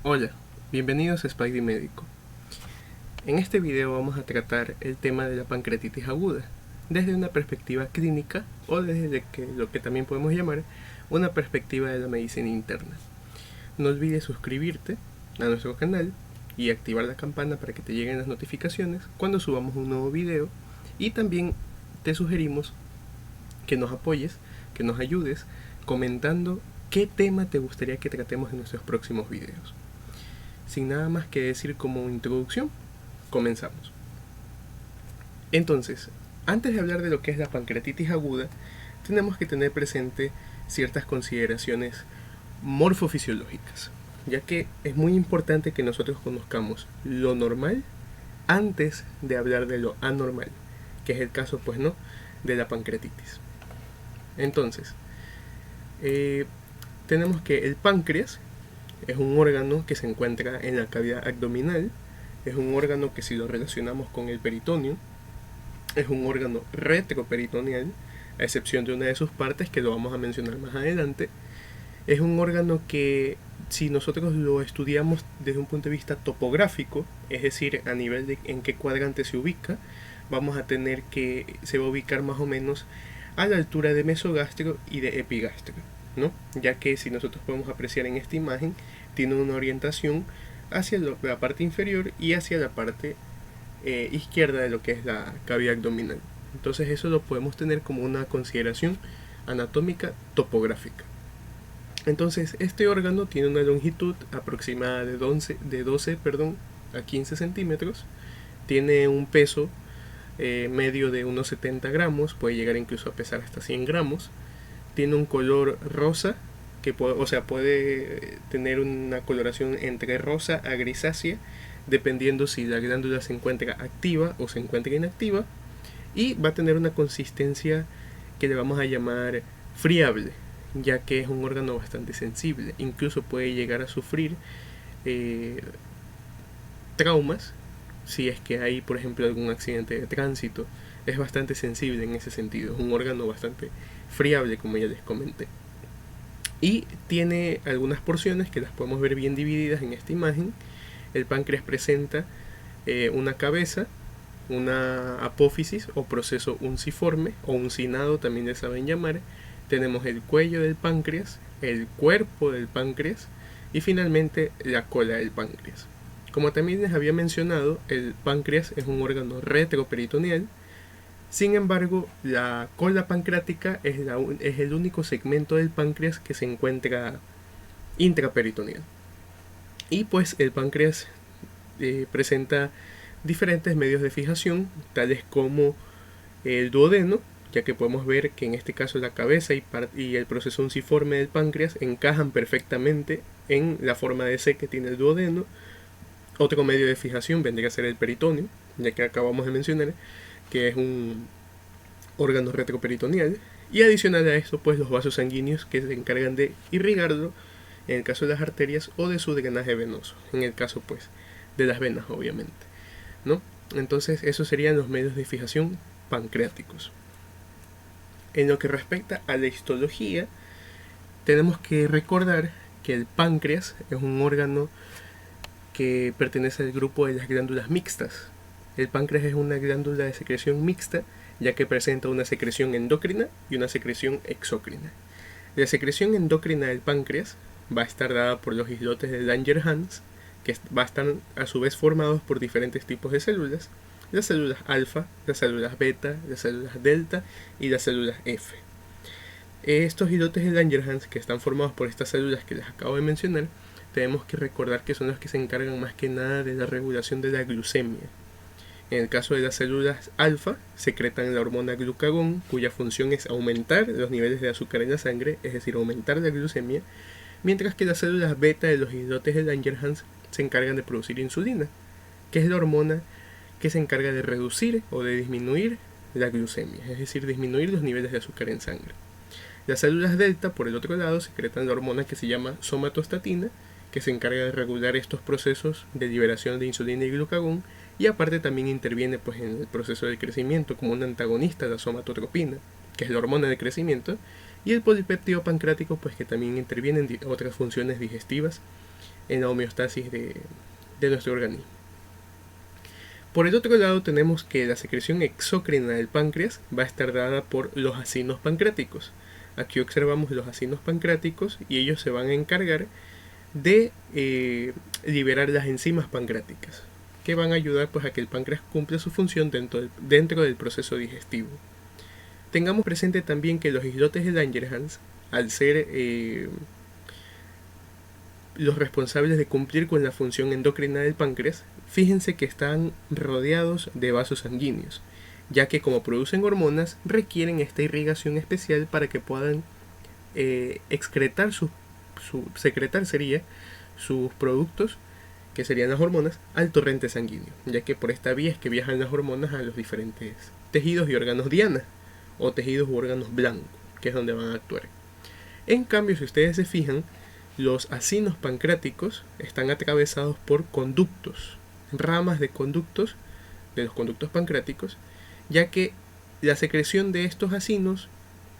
Hola, bienvenidos a Spidey Médico. En este video vamos a tratar el tema de la pancreatitis aguda desde una perspectiva clínica o desde lo que también podemos llamar una perspectiva de la medicina interna. No olvides suscribirte a nuestro canal y activar la campana para que te lleguen las notificaciones cuando subamos un nuevo video, y también te sugerimos que nos apoyes, que nos ayudes comentando qué tema te gustaría que tratemos en nuestros próximos videos. Sin nada más que decir como introducción, comenzamos. Entonces, antes de hablar de lo que es la pancreatitis aguda, tenemos que tener presente ciertas consideraciones morfofisiológicas, ya que es muy importante que nosotros conozcamos lo normal antes de hablar de lo anormal, que es el caso, pues no, de la pancreatitis. Entonces, tenemos que el páncreas es un órgano que se encuentra en la cavidad abdominal, es un órgano que, si lo relacionamos con el peritoneo, es un órgano retroperitoneal, a excepción de una de sus partes que lo vamos a mencionar más adelante. Es un órgano que, si nosotros lo estudiamos desde un punto de vista topográfico, es decir, a nivel de en qué cuadrante se ubica, vamos a tener que se va a ubicar más o menos a la altura de mesogástrico y de epigástrico, ¿no? Ya que, si nosotros podemos apreciar en esta imagen, tiene una orientación hacia la parte inferior y hacia la parte izquierda de lo que es la cavidad abdominal. Entonces eso lo podemos tener como una consideración anatómica topográfica. Entonces este órgano tiene una longitud aproximada de 12 a 15 centímetros, tiene un peso medio de unos 70 gramos, puede llegar incluso a pesar hasta 100 gramos, tiene un color rosa, que puede tener una coloración entre rosa a grisácea, dependiendo si la glándula se encuentra activa o se encuentra inactiva, y va a tener una consistencia que le vamos a llamar friable, ya que es un órgano bastante sensible, incluso puede llegar a sufrir traumas si es que hay, por ejemplo, algún accidente de tránsito. Es bastante sensible en ese sentido, es un órgano bastante friable, como ya les comenté. Y tiene algunas porciones que las podemos ver bien divididas en esta imagen. El páncreas presenta una cabeza, una apófisis o proceso unciforme o uncinado, también le saben llamar. Tenemos el cuello del páncreas, el cuerpo del páncreas y finalmente la cola del páncreas. Como también les había mencionado, el páncreas es un órgano retroperitoneal. Sin embargo, la cola pancreática es el único segmento del páncreas que se encuentra intraperitoneal. Y pues el páncreas presenta diferentes medios de fijación, tales como el duodeno, ya que podemos ver que en este caso la cabeza y el proceso unciforme del páncreas encajan perfectamente en la forma de C que tiene el duodeno. Otro medio de fijación vendría a ser el peritoneo, ya que acabamos de mencionar que es un órgano retroperitoneal, y adicional a esto, pues los vasos sanguíneos que se encargan de irrigarlo en el caso de las arterias o de su drenaje venoso, en el caso pues de las venas, obviamente, ¿no? Entonces esos serían los medios de fijación pancreáticos. En lo que respecta a la histología, tenemos que recordar que el páncreas es un órgano que pertenece al grupo de las glándulas mixtas. El páncreas es una glándula de secreción mixta, ya que presenta una secreción endocrina y una secreción exócrina. La secreción endocrina del páncreas va a estar dada por los islotes de Langerhans, que va a estar a su vez formados por diferentes tipos de células: las células alfa, las células beta, las células delta y las células F. Estos islotes de Langerhans, que están formados por estas células que les acabo de mencionar, tenemos que recordar que son los que se encargan más que nada de la regulación de la glucemia. En el caso de las células alfa, secretan la hormona glucagón, cuya función es aumentar los niveles de azúcar en la sangre, es decir, aumentar la glucemia, mientras que las células beta de los islotes de Langerhans se encargan de producir insulina, que es la hormona que se encarga de reducir o de disminuir la glucemia, es decir, disminuir los niveles de azúcar en sangre. Las células delta, por el otro lado, secretan la hormona que se llama somatostatina, que se encarga de regular estos procesos de liberación de insulina y glucagón, y aparte también interviene pues en el proceso de crecimiento como un antagonista de la somatotropina, que es la hormona de crecimiento, y el polipéptido pancreático, pues que también interviene en otras funciones digestivas en la homeostasis de nuestro organismo. Por el otro lado tenemos que la secreción exócrina del páncreas va a estar dada por los acinos pancreáticos. Aquí observamos los acinos pancreáticos y ellos se van a encargar de liberar las enzimas pancreáticas, que van a ayudar pues, a que el páncreas cumpla su función dentro del proceso digestivo. Tengamos presente también que los islotes de Langerhans, al ser los responsables de cumplir con la función endocrina del páncreas, fíjense que están rodeados de vasos sanguíneos, ya que como producen hormonas, requieren esta irrigación especial para que puedan secretar sus productos, que serían las hormonas, al torrente sanguíneo, ya que por esta vía es que viajan las hormonas a los diferentes tejidos y órganos diana, o tejidos u órganos blancos, que es donde van a actuar. En cambio, si ustedes se fijan, los acinos pancreáticos están atravesados por conductos, ramas de conductos, de los conductos pancreáticos, ya que la secreción de estos acinos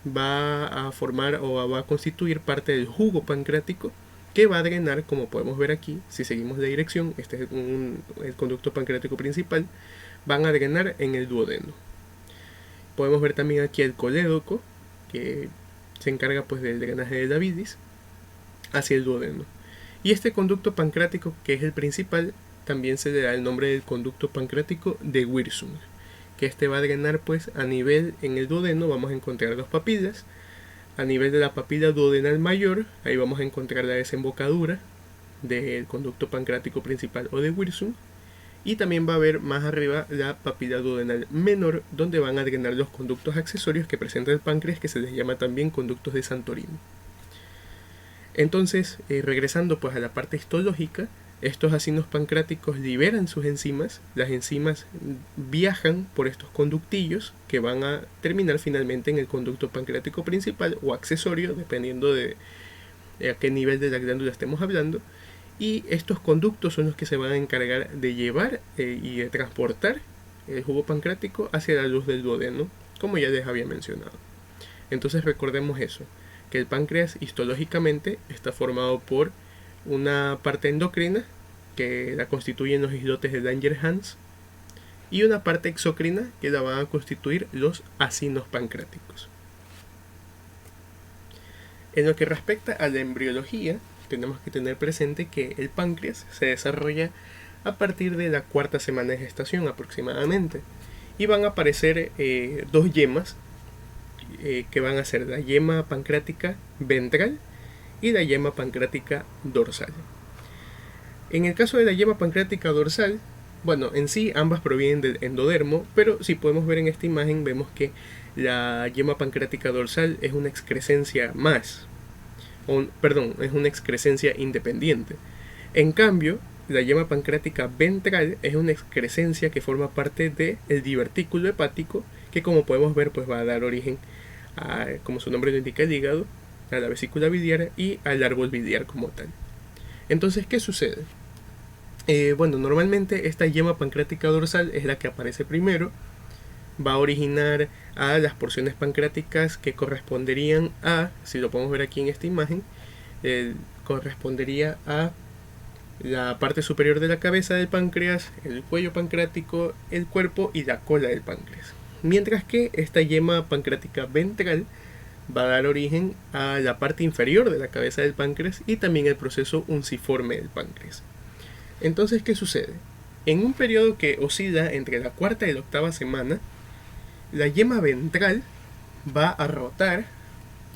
va a formar o va a constituir parte del jugo pancreático, que va a drenar, como podemos ver aquí, si seguimos la dirección, este es el conducto pancreático principal, van a drenar en el duodeno. Podemos ver también aquí el colédoco, que se encarga pues del drenaje de la bilis hacia el duodeno. Y este conducto pancreático, que es el principal, también se le da el nombre del conducto pancreático de Wirsung, que este va a drenar pues a nivel en el duodeno. Vamos a encontrar dos papilas. A nivel de la papila duodenal mayor, ahí vamos a encontrar la desembocadura del conducto pancreático principal o de Wirsung. Y también va a haber más arriba la papila duodenal menor, donde van a drenar los conductos accesorios que presenta el páncreas, que se les llama también conductos de Santorini. Entonces, regresando pues a la parte histológica, estos acinos pancreáticos liberan sus enzimas. Las enzimas viajan por estos conductillos que van a terminar finalmente en el conducto pancreático principal o accesorio, dependiendo de a qué nivel de la glándula estemos hablando. Y estos conductos son los que se van a encargar de llevar y de transportar el jugo pancreático hacia la luz del duodeno, como ya les había mencionado. Entonces recordemos eso, que el páncreas histológicamente está formado por una parte endocrina, que la constituyen los islotes de Langerhans, y una parte exócrina, que la van a constituir los acinos pancreáticos. En lo que respecta a la embriología, tenemos que tener presente que el páncreas se desarrolla a partir de la cuarta semana de gestación aproximadamente, y van a aparecer dos yemas que van a ser la yema pancreática ventral y la yema pancreática dorsal. En el caso de la yema pancreática dorsal, bueno, en sí ambas provienen del endodermo, pero si podemos ver en esta imagen, vemos que la yema pancreática dorsal es una excrescencia es una excrescencia independiente. En cambio, la yema pancreática ventral es una excrescencia que forma parte del divertículo hepático, que como podemos ver pues va a dar origen a, como su nombre lo indica, el hígado, a la vesícula biliar y al árbol biliar como tal. Entonces, ¿qué sucede? Bueno, normalmente esta yema pancreática dorsal es la que aparece primero. Va a originar a las porciones pancreáticas que corresponderían a, si lo podemos ver aquí en esta imagen, correspondería a la parte superior de la cabeza del páncreas, el cuello pancreático, el cuerpo y la cola del páncreas. Mientras que esta yema pancreática ventral va a dar origen a la parte inferior de la cabeza del páncreas y también el proceso unciforme del páncreas. Entonces, ¿qué sucede? En un periodo que oscila entre la cuarta y la octava semana, la yema ventral va a rotar.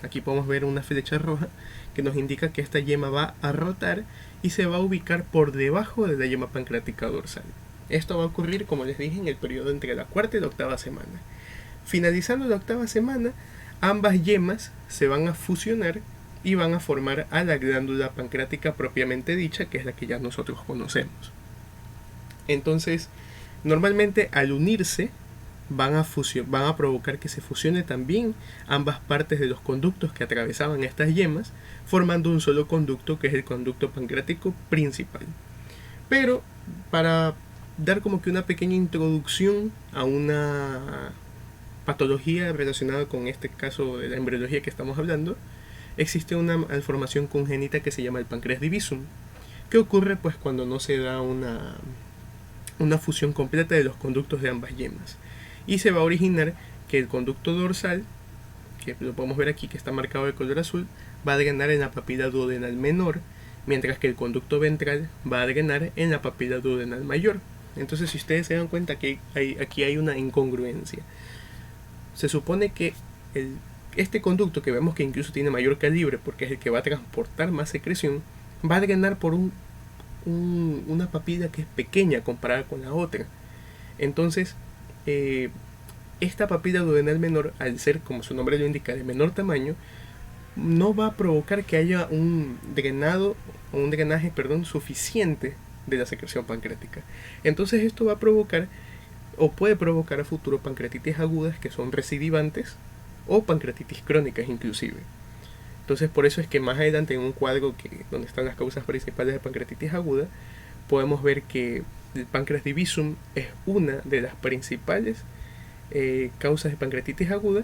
Aquí podemos ver una flecha roja que nos indica que esta yema va a rotar y se va a ubicar por debajo de la yema pancreática dorsal. Esto va a ocurrir, como les dije, en el periodo entre la cuarta y la octava semana. Finalizando la octava semana, ambas yemas se van a fusionar y van a formar a la glándula pancreática propiamente dicha, que es la que ya nosotros conocemos. Entonces, normalmente al unirse van a provocar que se fusione también ambas partes de los conductos que atravesaban estas yemas, formando un solo conducto, que es el conducto pancreático principal. Pero para dar como que una pequeña introducción a una patología relacionada con este caso de la embriología que estamos hablando, existe una malformación congénita que se llama el páncreas divisum. que ocurre pues cuando no se da una fusión completa de los conductos de ambas yemas. Y se va a originar que el conducto dorsal, que lo podemos ver aquí que está marcado de color azul, va a drenar en la papila duodenal menor, mientras que el conducto ventral va a drenar en la papila duodenal mayor. Entonces, si ustedes se dan cuenta que aquí hay una incongruencia. Se supone que este conducto, que vemos que incluso tiene mayor calibre porque es el que va a transportar más secreción, va a drenar por una papila que es pequeña comparada con la otra. Entonces, esta papila duodenal menor, al ser, como su nombre lo indica, de menor tamaño, no va a provocar que haya un drenaje suficiente de la secreción pancreática. Entonces esto va a provocar, o puede provocar a futuro, pancreatitis agudas que son recidivantes, o pancreatitis crónicas inclusive. Entonces por eso es que más adelante en un cuadro donde están las causas principales de pancreatitis aguda, podemos ver que el páncreas divisum es una de las principales causas de pancreatitis aguda,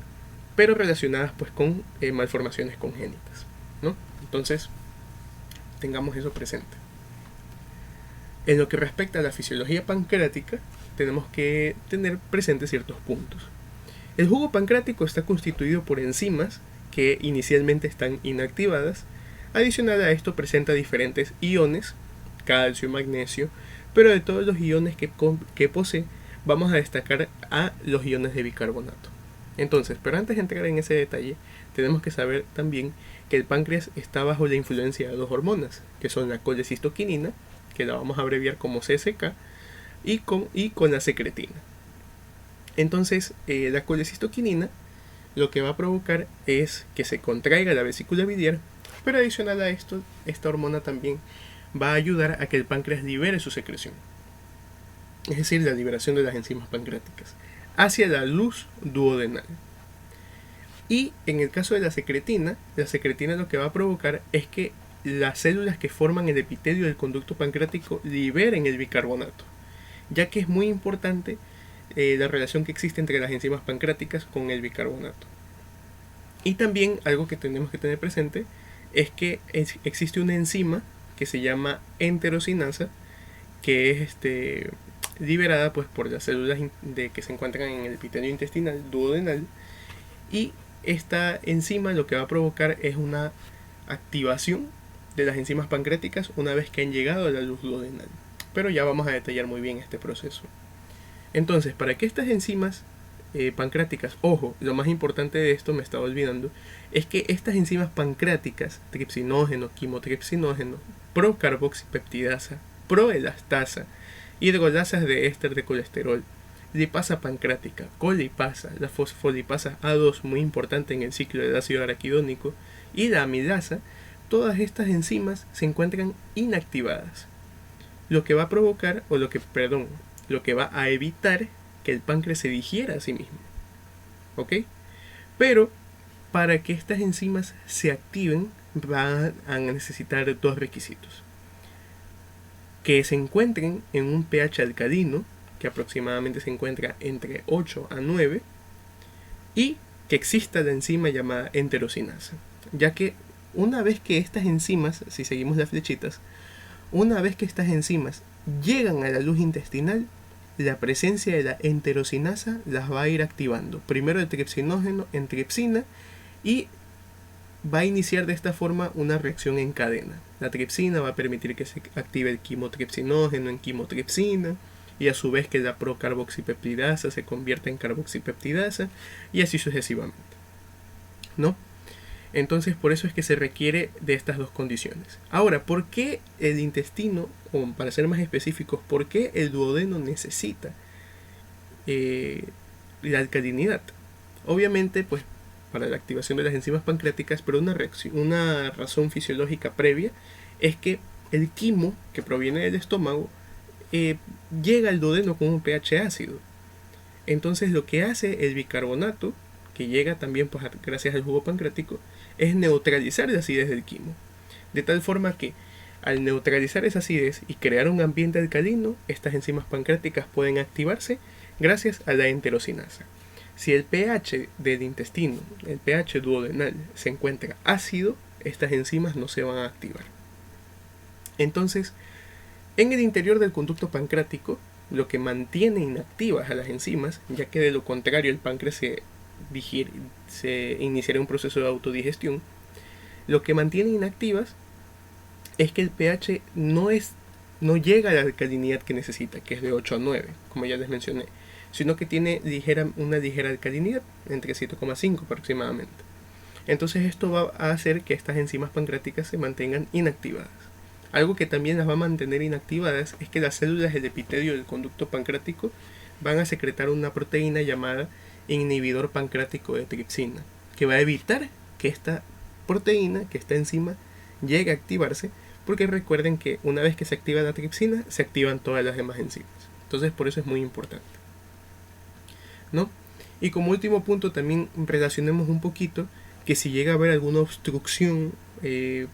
pero relacionadas pues con malformaciones congénitas, ¿no? Entonces tengamos eso presente. En lo que respecta a la fisiología pancreática, tenemos que tener presentes ciertos puntos. El jugo pancreático está constituido por enzimas que inicialmente están inactivadas. Adicional a esto presenta diferentes iones, calcio, magnesio, pero de todos los iones que posee, vamos a destacar a los iones de bicarbonato. Entonces, pero antes de entrar en ese detalle, tenemos que saber también que el páncreas está bajo la influencia de dos hormonas, que son la colecistoquinina, que la vamos a abreviar como CSK, y con la secretina. Entonces, la colecistoquinina lo que va a provocar es que se contraiga la vesícula biliar, pero adicional a esto, esta hormona también va a ayudar a que el páncreas libere su secreción, es decir, la liberación de las enzimas pancreáticas, hacia la luz duodenal. Y en el caso de la secretina lo que va a provocar es que las células que forman el epitelio del conducto pancreático liberen el bicarbonato, ya que es muy importante la relación que existe entre las enzimas pancreáticas con el bicarbonato. Y también algo que tenemos que tener presente es que existe una enzima que se llama enterocinasa, que es liberada pues por las células que se encuentran en el epitelio intestinal duodenal, y esta enzima lo que va a provocar es una activación de las enzimas pancreáticas una vez que han llegado a la luz duodenal, pero ya vamos a detallar muy bien este proceso. Entonces, para que estas enzimas pancreáticas, ojo, lo más importante de esto, me estaba olvidando, es que estas enzimas pancreáticas, tripsinógeno, quimotripsinógeno, procarboxipeptidasa, proelastasa, hidrolasas de éster de colesterol, lipasa pancreática, colipasa, la fosfolipasa A2, muy importante en el ciclo del ácido araquidónico, y la amilasa, todas estas enzimas se encuentran inactivadas, lo que va a provocar, lo que va a evitar que el páncreas se digiera a sí mismo. ¿Ok? Pero para que estas enzimas se activen van a necesitar dos requisitos: que se encuentren en un pH alcalino, que aproximadamente se encuentra entre 8 a 9, y que exista la enzima llamada enterocinasa, ya que una vez que estas enzimas, si seguimos las flechitas, una vez que estas enzimas llegan a la luz intestinal, la presencia de la enterocinasa las va a ir activando. Primero el tripsinógeno en tripsina, y va a iniciar de esta forma una reacción en cadena. La tripsina va a permitir que se active el quimotripsinógeno en quimotripsina, y a su vez que la procarboxipeptidasa se convierta en carboxipeptidasa, y así sucesivamente, ¿no? Entonces por eso es que se requiere de estas dos condiciones. Ahora, ¿por qué el intestino, o para ser más específicos, por qué el duodeno necesita la alcalinidad? Obviamente pues para la activación de las enzimas pancreáticas, pero una razón fisiológica previa es que el quimo que proviene del estómago llega al duodeno con un pH ácido. Entonces lo que hace el bicarbonato, que llega también pues gracias al jugo pancreático, es neutralizar la acidez del quimo, de tal forma que al neutralizar esa acidez y crear un ambiente alcalino, estas enzimas pancreáticas pueden activarse gracias a la enterocinasa. Si el pH del intestino, el pH duodenal, se encuentra ácido, estas enzimas no se van a activar. Entonces, en el interior del conducto pancreático, lo que mantiene inactivas a las enzimas, ya que de lo contrario el páncreas se iniciará un proceso de autodigestión, lo que mantiene inactivas es que el pH no llega a la alcalinidad que necesita, que es de 8 a 9, como ya les mencioné, sino que tiene una ligera alcalinidad, entre 7,5 aproximadamente. Entonces esto va a hacer que estas enzimas pancreáticas se mantengan inactivadas. Algo que también las va a mantener inactivadas es que las células del epitelio del conducto pancreático van a secretar una proteína llamada inhibidor pancreático de tripsina, que va a evitar que esta proteína, que esta enzima, llegue a activarse, porque recuerden que una vez que se activa la tripsina, se activan todas las demás enzimas. Entonces por eso es muy importante, ¿no? Y como último punto también relacionemos un poquito que si llega a haber alguna obstrucción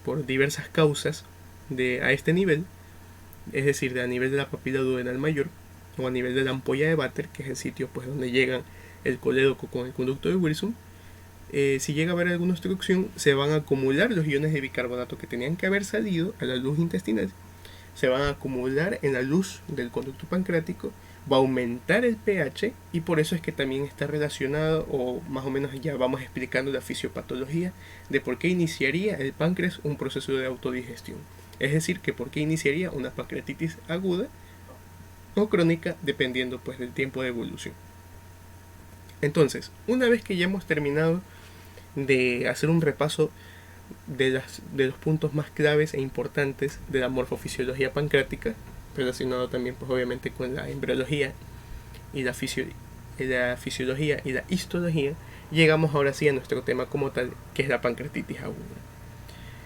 por diversas causas a este nivel, es decir, a nivel de la papila duodenal mayor o a nivel de la ampolla de Vater, que es el sitio pues donde llegan el colédoco con el conducto de Wilson, si llega a haber alguna obstrucción, se van a acumular los iones de bicarbonato que tenían que haber salido a la luz intestinal, se van a acumular en la luz del conducto pancreático, va a aumentar el pH y por eso es que también está relacionado, o más o menos ya vamos explicando la fisiopatología de por qué iniciaría el páncreas un proceso de autodigestión. Es decir, que por qué iniciaría una pancreatitis aguda o crónica dependiendo pues del tiempo de evolución. Entonces, una vez que ya hemos terminado de hacer un repaso de los puntos más claves e importantes de la morfofisiología pancreática, relacionado también pues obviamente con la embriología y la fisiología y la histología, llegamos ahora sí a nuestro tema como tal, que es la pancreatitis aguda.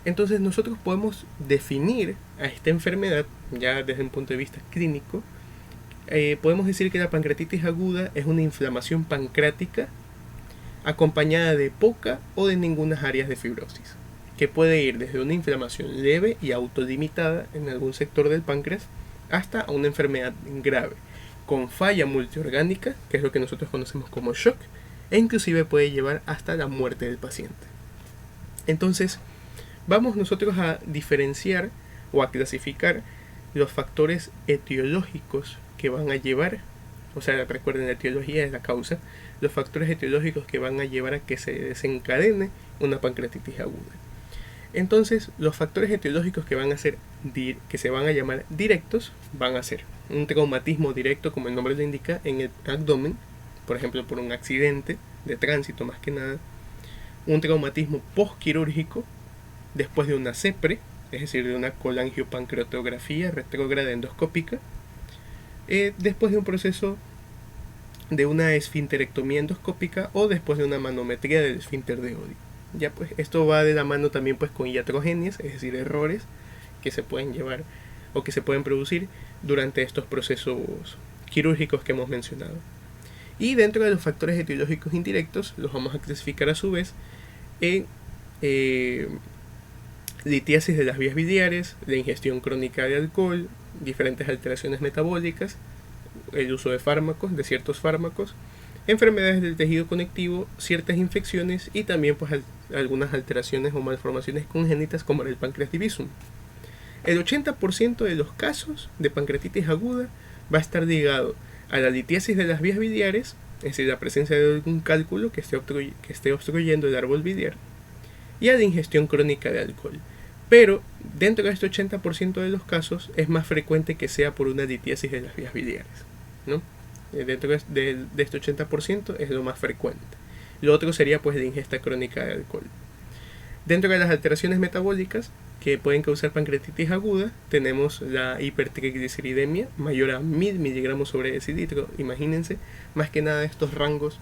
Entonces nosotros podemos definir a esta enfermedad ya desde un punto de vista clínico. Podemos decir que la pancreatitis aguda es una inflamación pancreática acompañada de poca o de ninguna áreas de fibrosis, que puede ir desde una inflamación leve y autolimitada en algún sector del páncreas hasta una enfermedad grave, con falla multiorgánica, que es lo que nosotros conocemos como shock, e inclusive puede llevar hasta la muerte del paciente. Entonces, vamos nosotros a diferenciar o a clasificar los factores etiológicos que van a llevar, o sea, recuerden, la etiología es la causa, los factores etiológicos que van a llevar a que se desencadene una pancreatitis aguda. Entonces, los factores etiológicos que se van a llamar directos van a ser un traumatismo directo, como el nombre lo indica, en el abdomen, por ejemplo, por un accidente de tránsito más que nada, un traumatismo postquirúrgico después de una CEPRE, es decir, de una colangiopancreatografía retrógrada endoscópica, después de un proceso de una esfinterectomía endoscópica o después de una manometría del esfínter de Oddi. Ya pues esto va de la mano también pues con iatrogenias, es decir, errores que se pueden llevar o que se pueden producir durante estos procesos quirúrgicos que hemos mencionado. Y dentro de los factores etiológicos indirectos los vamos a clasificar a su vez en litiasis de las vías biliares, la ingestión crónica de alcohol, diferentes alteraciones metabólicas, el uso de fármacos, de ciertos fármacos, enfermedades del tejido conectivo, ciertas infecciones y también pues algunas alteraciones o malformaciones congénitas como el páncreas divisum. El 80% de los casos de pancreatitis aguda va a estar ligado a la litiasis de las vías biliares, es decir, la presencia de algún cálculo que esté obstruyendo el árbol biliar, y a la ingestión crónica de alcohol. Pero dentro de este 80% de los casos es más frecuente que sea por una litiasis de las vías biliares, ¿no? Dentro de este 80% es lo más frecuente. Lo otro sería pues la ingesta crónica de alcohol. Dentro de las alteraciones metabólicas que pueden causar pancreatitis aguda, tenemos la hipertrigliceridemia mayor a 1000 miligramos sobre decilitro. Imagínense, más que nada estos rangos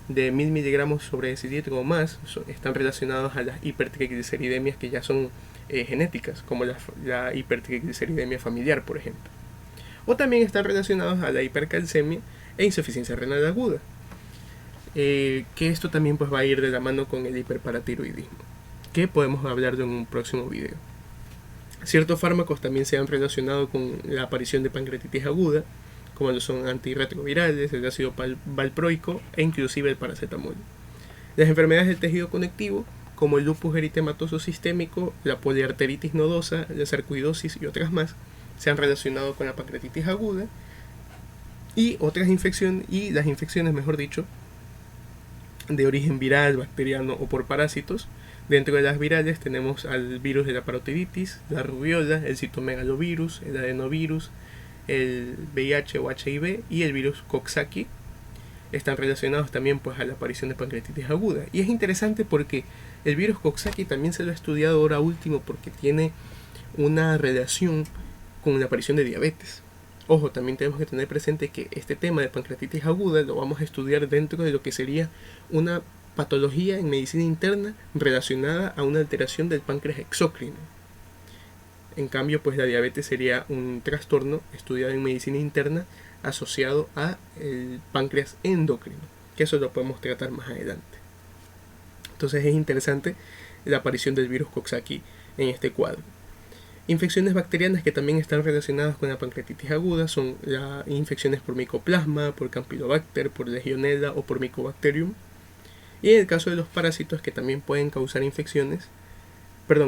de 1000 miligramos sobre decilitro o más están relacionados a las hipertrigliceridemias que ya son genéticas, como la hipertrigliceridemia familiar, por ejemplo. O también están relacionados a la hipercalcemia e insuficiencia renal aguda, que esto también pues va a ir de la mano con el hiperparatiroidismo, que podemos hablar en un próximo video. Ciertos fármacos también se han relacionado con la aparición de pancreatitis aguda, como lo son antirretrovirales, el ácido valproico e inclusive el paracetamol. Las enfermedades del tejido conectivo como el lupus eritematoso sistémico, la poliarteritis nodosa, la sarcoidosis y otras más, se han relacionado con la pancreatitis aguda, y otras infecciones, y las infecciones, mejor dicho, de origen viral, bacteriano o por parásitos. Dentro de las virales tenemos al virus de la parotiditis, la rubiola, el citomegalovirus, el adenovirus, el VIH o HIV y el virus Coxsackie. Están relacionados también pues a la aparición de pancreatitis aguda. Y es interesante porque el virus Coxsackie también se lo ha estudiado ahora último porque tiene una relación con la aparición de diabetes. Ojo, también tenemos que tener presente que este tema de pancreatitis aguda lo vamos a estudiar dentro de lo que sería una patología en medicina interna relacionada a una alteración del páncreas exócrino. En cambio, pues la diabetes sería un trastorno estudiado en medicina interna asociado a el páncreas endocrino, que eso lo podemos tratar más adelante. Entonces es interesante la aparición del virus Coxsackie en este cuadro. Infecciones bacterianas que también están relacionadas con la pancreatitis aguda son las infecciones por Mycoplasma, por Campylobacter, por Legionella o por Mycobacterium. Y en el caso de los parásitos que también pueden causar infecciones,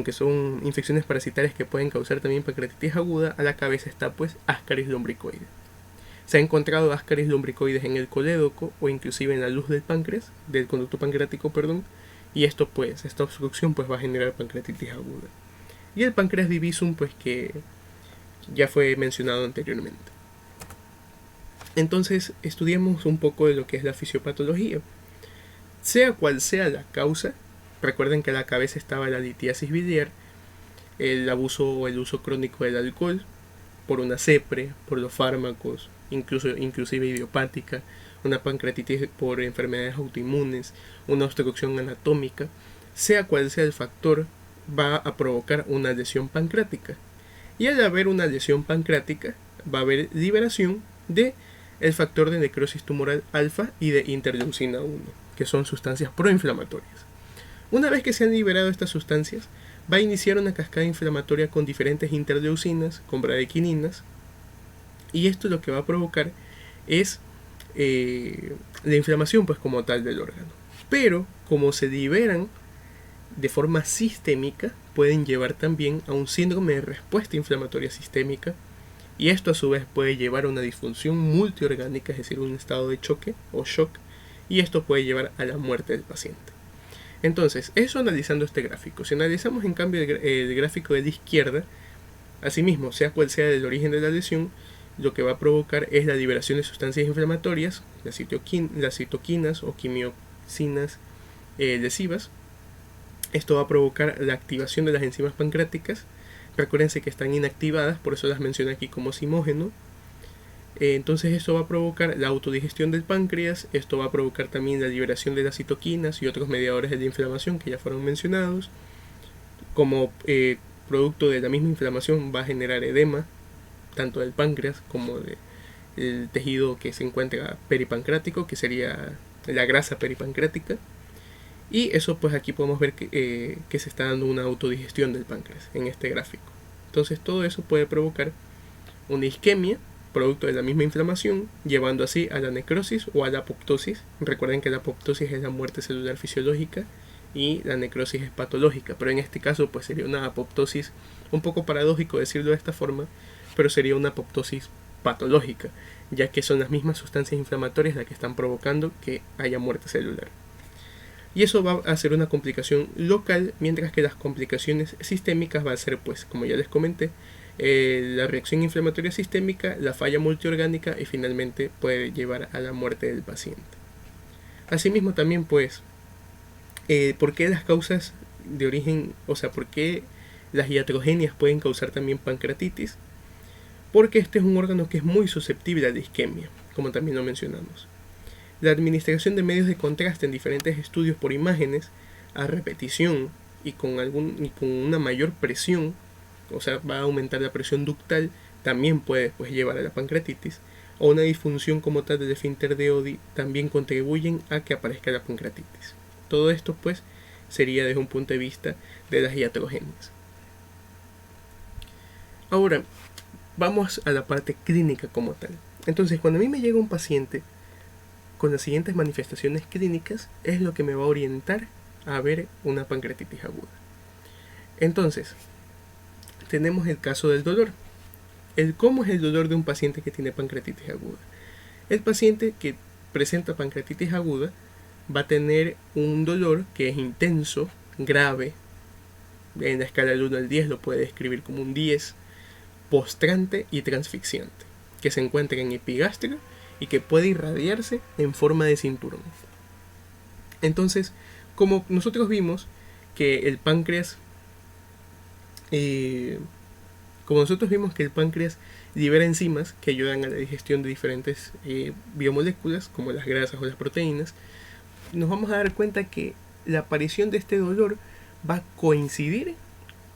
que son infecciones parasitarias que pueden causar también pancreatitis aguda, a la cabeza está pues Ascaris lumbricoides. Se ha encontrado Ascaris lumbricoides en el colédoco o inclusive en la luz del páncreas, del conducto pancreático, y esta obstrucción pues va a generar pancreatitis aguda. Y el páncreas divisum, pues que ya fue mencionado anteriormente. Entonces estudiemos un poco de lo que es la fisiopatología. Sea cual sea la causa, recuerden que a la cabeza estaba la litiasis biliar, el abuso o el uso crónico del alcohol, por una cepre, por los fármacos, inclusive idiopática, una pancreatitis por enfermedades autoinmunes, una obstrucción anatómica. Sea cual sea el factor, va a provocar una lesión pancreática. Y al haber una lesión pancreática, va a haber liberación de el factor de necrosis tumoral alfa y de interleucina 1, que son sustancias proinflamatorias. Una vez que se han liberado estas sustancias, va a iniciar una cascada inflamatoria con diferentes interleucinas, con bradykininas, y esto lo que va a provocar es la inflamación pues como tal del órgano. Pero como se liberan de forma sistémica, pueden llevar también a un síndrome de respuesta inflamatoria sistémica, y esto a su vez puede llevar a una disfunción multiorgánica, es decir, un estado de choque o shock, y esto puede llevar a la muerte del paciente. Entonces, eso analizando este gráfico. Si analizamos en cambio el gráfico de la izquierda, asimismo, sea cual sea el origen de la lesión, lo que va a provocar es la liberación de sustancias inflamatorias, las citoquinas o quimiocinas lesivas. Esto va a provocar la activación de las enzimas pancreáticas. Recuérdense que están inactivadas, por eso las menciono aquí como simógeno. Entonces esto va a provocar la autodigestión del páncreas. Esto va a provocar también la liberación de las citoquinas y otros mediadores de la inflamación que ya fueron mencionados. Como producto de la misma inflamación va a generar edema, tanto del páncreas como del tejido que se encuentra peripancreático, que sería la grasa peripancreática. Y eso pues aquí podemos ver que se está dando una autodigestión del páncreas en este gráfico. Entonces todo eso puede provocar una isquemia, producto de la misma inflamación, llevando así a la necrosis o a la apoptosis. Recuerden que la apoptosis es la muerte celular fisiológica y la necrosis es patológica, pero en este caso pues sería una apoptosis, un poco paradójico decirlo de esta forma, pero sería una apoptosis patológica, ya que son las mismas sustancias inflamatorias las que están provocando que haya muerte celular. Y eso va a ser una complicación local, mientras que las complicaciones sistémicas va a ser, pues, como ya les comenté, la reacción inflamatoria sistémica, la falla multiorgánica y finalmente puede llevar a la muerte del paciente. Asimismo también, pues, ¿por qué las causas de origen, por qué las iatrogenias pueden causar también pancreatitis? Porque este es un órgano que es muy susceptible a la isquemia, como también lo mencionamos. La administración de medios de contraste en diferentes estudios por imágenes a repetición y con una mayor presión, va a aumentar la presión ductal, también puede pues, llevar a la pancreatitis, o una disfunción como tal del esfínter de Oddi también contribuyen a que aparezca la pancreatitis. Todo esto pues sería desde un punto de vista de las iatrogenias. Ahora, vamos a la parte clínica como tal. Entonces, cuando a mí me llega un paciente con las siguientes manifestaciones clínicas, es lo que me va a orientar a haber una pancreatitis aguda. Entonces, tenemos el caso del dolor. ¿Cómo es el dolor de un paciente que tiene pancreatitis aguda? El paciente que presenta pancreatitis aguda va a tener un dolor que es intenso, grave. En la escala del 1 al 10 lo puede describir como un 10, postrante y transfixiante, que se encuentra en epigastrio y que puede irradiarse en forma de cinturón. Entonces, como nosotros vimos que el páncreas libera enzimas que ayudan a la digestión de diferentes biomoléculas, como las grasas o las proteínas, nos vamos a dar cuenta que la aparición de este dolor va a coincidir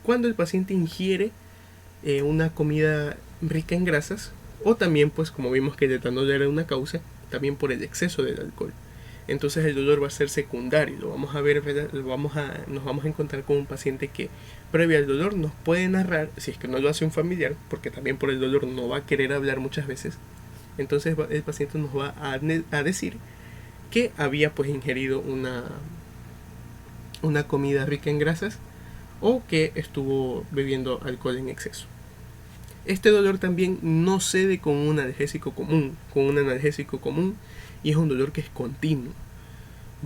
cuando el paciente ingiere una comida rica en grasas, o también, pues como vimos que el etanol era una causa, también por el exceso del alcohol. Entonces el dolor va a ser secundario. Nos vamos a encontrar con un paciente que previo al dolor nos puede narrar, si es que no lo hace un familiar, porque también por el dolor no va a querer hablar muchas veces. Entonces el paciente nos va a decir que había pues ingerido una comida rica en grasas o que estuvo bebiendo alcohol en exceso. Este dolor también no cede con un analgésico común, y es un dolor que es continuo,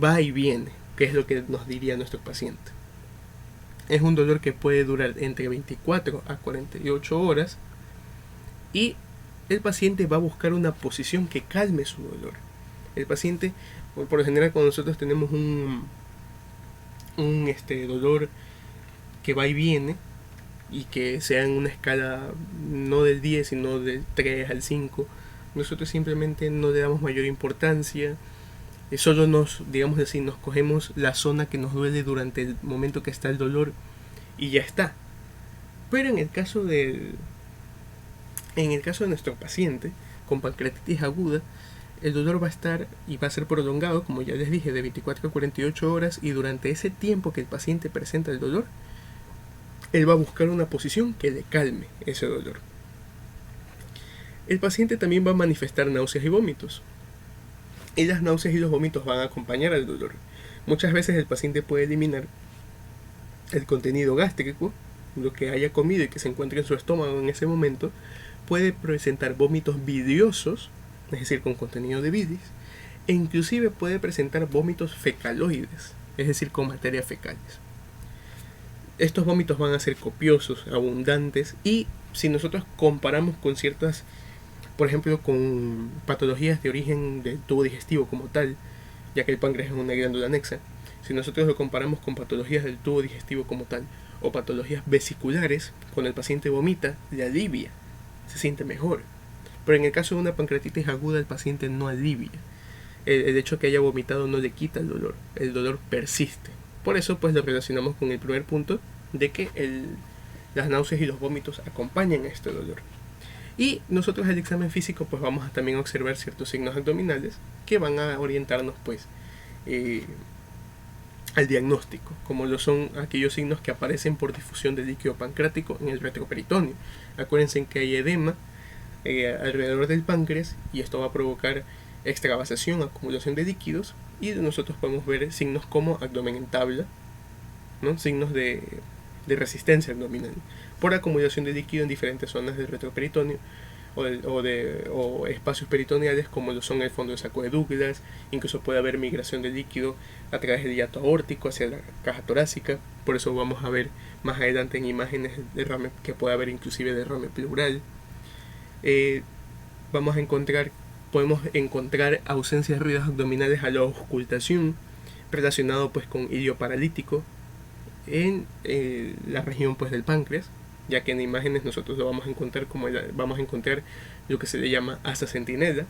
va y viene, que es lo que nos diría nuestro paciente. Es un dolor que puede durar entre 24 a 48 horas y el paciente va a buscar una posición que calme su dolor. El paciente, por lo general, cuando nosotros tenemos un dolor que va y viene y que sea en una escala no del 10 sino del 3 al 5, nosotros simplemente no le damos mayor importancia, solo nos cogemos la zona que nos duele durante el momento que está el dolor y ya está. Pero en el caso de nuestro paciente con pancreatitis aguda, el dolor va a estar y va a ser prolongado, como ya les dije, de 24 a 48 horas, y durante ese tiempo que el paciente presenta el dolor, él va a buscar una posición que le calme ese dolor. El paciente también va a manifestar náuseas y vómitos. Y las náuseas y los vómitos van a acompañar al dolor. Muchas veces el paciente puede eliminar el contenido gástrico, lo que haya comido y que se encuentre en su estómago en ese momento, puede presentar vómitos vidriosos, es decir, con contenido de bilis, e inclusive puede presentar vómitos fecaloides, es decir, con materia fecales. Estos vómitos van a ser copiosos, abundantes, y si nosotros comparamos con ciertas, por ejemplo, con patologías de origen del tubo digestivo como tal, ya que el páncreas es una glándula anexa, si nosotros lo comparamos con patologías del tubo digestivo como tal, o patologías vesiculares, cuando el paciente vomita, le alivia, se siente mejor. Pero en el caso de una pancreatitis aguda, el paciente no alivia. El hecho de que haya vomitado no le quita el dolor persiste. Por eso pues lo relacionamos con el primer punto de que las náuseas y los vómitos acompañan a este dolor. Y nosotros al examen físico pues vamos a también observar ciertos signos abdominales que van a orientarnos pues al diagnóstico, como lo son aquellos signos que aparecen por difusión de líquido pancreático en el retroperitoneo. Acuérdense que hay edema alrededor del páncreas y esto va a provocar extravasación, acumulación de líquidos, y nosotros podemos ver signos como abdomen en tabla, ¿no? Signos de resistencia abdominal por acumulación de líquido en diferentes zonas del retroperitoneo o espacios peritoneales como lo son el fondo del saco de Douglas. Incluso puede haber migración de líquido a través del hiato aórtico hacia la caja torácica. Por eso vamos a ver más adelante en imágenes derrame, que puede haber inclusive derrame pleural. Podemos encontrar ausencia de ruidos abdominales a la auscultación, relacionado pues con ilio paralítico en la región pues del páncreas, ya que en imágenes nosotros lo vamos a encontrar vamos a encontrar lo que se le llama asa centinela.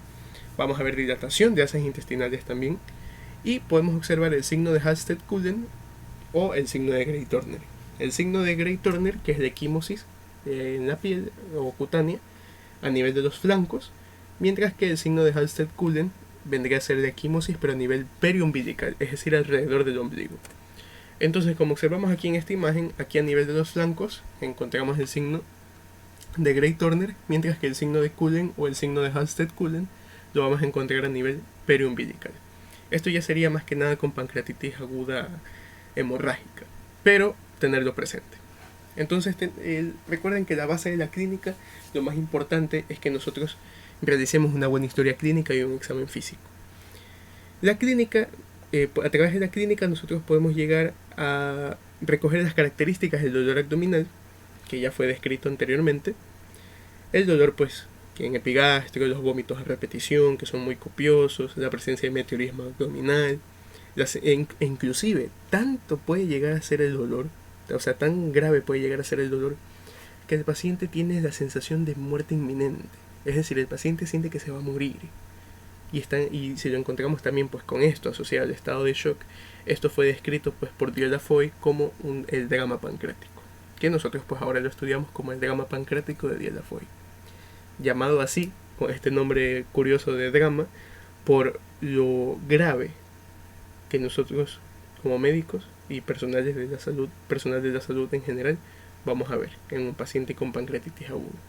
Vamos a ver dilatación de asas intestinales también, y podemos observar el signo de Halsted-Cullen o el signo de Grey-Turner. El signo de Grey-Turner, que es de equimosis en la piel o cutánea a nivel de los flancos, mientras que el signo de Halsted-Cullen vendría a ser de equimosis pero a nivel periumbilical, es decir, alrededor del ombligo. Entonces, como observamos aquí en esta imagen, aquí a nivel de los flancos encontramos el signo de Grey-Turner, mientras que el signo de Cullen o el signo de Halsted-Cullen lo vamos a encontrar a nivel periumbilical. Esto ya sería más que nada con pancreatitis aguda hemorrágica, pero tenerlo presente. Entonces recuerden que la base de la clínica, lo más importante es que nosotros realicemos una buena historia clínica y un examen físico. La clínica, a través de la clínica nosotros podemos llegar a recoger las características del dolor abdominal, que ya fue descrito anteriormente. El dolor, pues, que en epigastrio, los vómitos a repetición, que son muy copiosos, la presencia de meteorismo abdominal, inclusive tanto puede llegar a ser el dolor, o sea, tan grave puede llegar a ser el dolor, que el paciente tiene la sensación de muerte inminente. Es decir, el paciente siente que se va a morir. Y si lo encontramos también pues con esto asociado al estado de shock, esto fue descrito pues por Dieulafoy como el drama pancreático, que nosotros pues ahora lo estudiamos como el drama pancreático de Dieulafoy, llamado así, con este nombre curioso de drama, por lo grave que nosotros como médicos y personal de la salud en general, vamos a ver en un paciente con pancreatitis aguda.